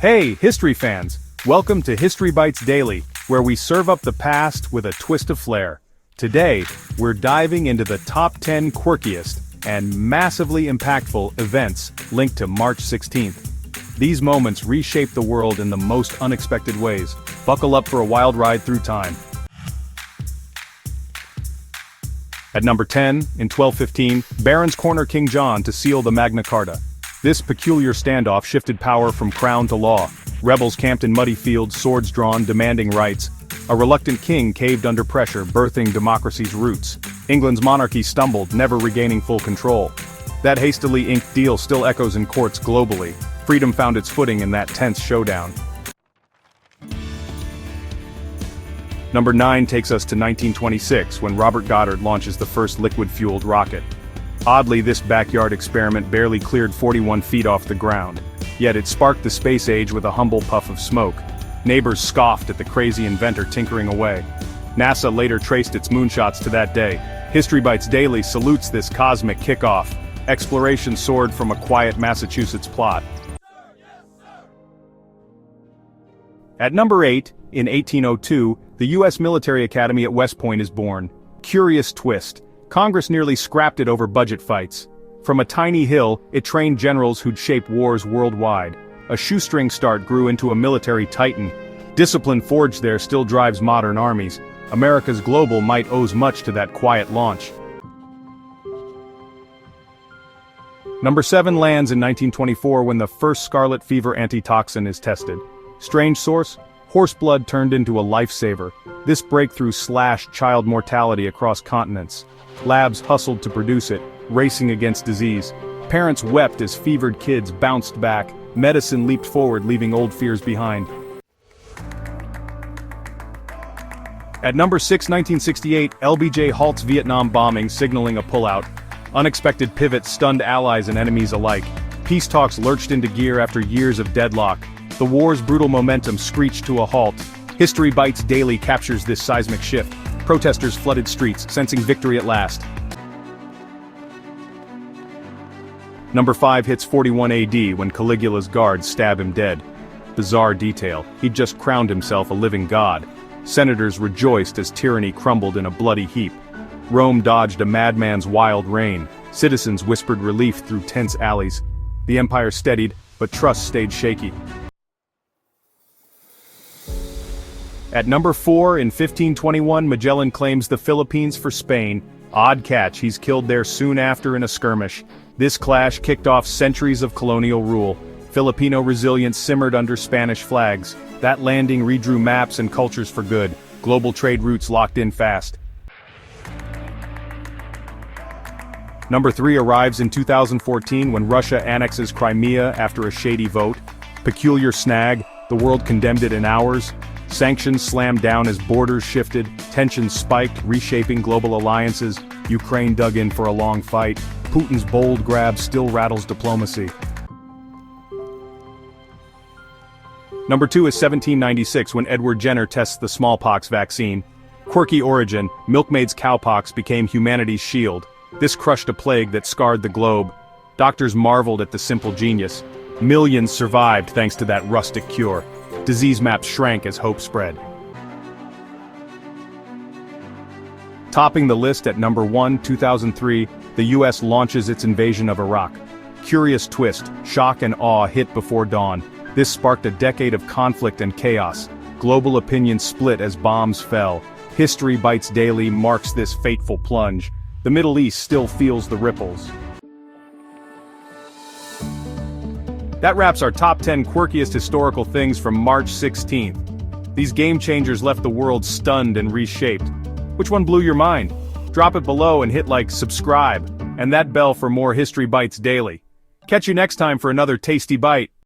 Hey, history fans! Welcome to History Bites Daily, where we serve up the past with a twist of flair. Today, we're diving into the top 10 quirkiest and massively impactful events linked to March 16th. These moments reshape the world in the most unexpected ways. Buckle up for a wild ride through time. At number 10, in 1215, Barons corner King John to seal the Magna Carta. This peculiar standoff shifted power from crown to law. Rebels camped in muddy fields, swords drawn, demanding rights. A reluctant king caved under pressure, birthing democracy's roots. England's monarchy stumbled, never regaining full control. That hastily inked deal still echoes in courts globally. Freedom found its footing in that tense showdown. Number 9 takes us to 1926, when Robert Goddard launches the first liquid-fueled rocket. Oddly, this backyard experiment barely cleared 41 feet off the ground. Yet it sparked the space age with a humble puff of smoke. Neighbors scoffed at the crazy inventor tinkering away. NASA later traced its moonshots to that day. History Bites Daily salutes this cosmic kickoff. Exploration soared from a quiet Massachusetts plot. At number 8, in 1802, the U.S. Military Academy at West Point is born. Curious twist. Congress nearly scrapped it over budget fights. From a tiny hill, it trained generals who'd shape wars worldwide. A shoestring start grew into a military titan. Discipline forged there still drives modern armies. America's global might owes much to that quiet launch. Number 7 lands in 1924 when the first scarlet fever antitoxin is tested. Strange source? Horse blood turned into a lifesaver. This breakthrough slashed child mortality across continents. Labs hustled to produce it, racing against disease. Parents wept as fevered kids bounced back. Medicine leaped forward, leaving old fears behind. At number 6, 1968, LBJ halts Vietnam bombing, signaling a pullout. Unexpected pivots stunned allies and enemies alike. Peace talks lurched into gear after years of deadlock. The war's brutal momentum screeched to a halt. History Bites Daily captures this seismic shift. Protesters flooded streets, sensing victory at last. Number 5 hits 41 AD when Caligula's guards stab him dead. Bizarre detail, he'd just crowned himself a living god. Senators rejoiced as tyranny crumbled in a bloody heap. Rome dodged a madman's wild reign. Citizens whispered relief through tense alleys. The empire steadied, but trust stayed shaky. At number 4, in 1521, Magellan claims the Philippines for Spain. Odd catch, he's killed there soon after in a skirmish. This clash kicked off centuries of colonial rule. Filipino resilience simmered under Spanish flags. That landing redrew maps and cultures for good. Global trade routes locked in fast. Number 3 arrives in 2014 when Russia annexes Crimea after a shady vote. Peculiar snag, the world condemned it in hours. Sanctions slammed down as borders shifted, tensions spiked, reshaping global alliances. Ukraine dug in for a long fight. Putin's bold grab still rattles diplomacy. Number 2 is 1796 when Edward Jenner tests the smallpox vaccine. Quirky origin, milkmaid's cowpox became humanity's shield. This crushed a plague that scarred the globe. Doctors marveled at the simple genius. Millions survived thanks to that rustic cure. Disease maps shrank as hope spread. Topping the list at number 1, 2003, the US launches its invasion of Iraq. Curious twist, shock and awe hit before dawn. This sparked a decade of conflict and chaos. Global opinion split as bombs fell. History Bites Daily marks this fateful plunge. The Middle East still feels the ripples. That wraps our top 10 quirkiest historical things from March 16th. These game changers left the world stunned and reshaped. Which one blew your mind? Drop it below and hit like, subscribe, and that bell for more History Bites Daily. Catch you next time for another tasty bite.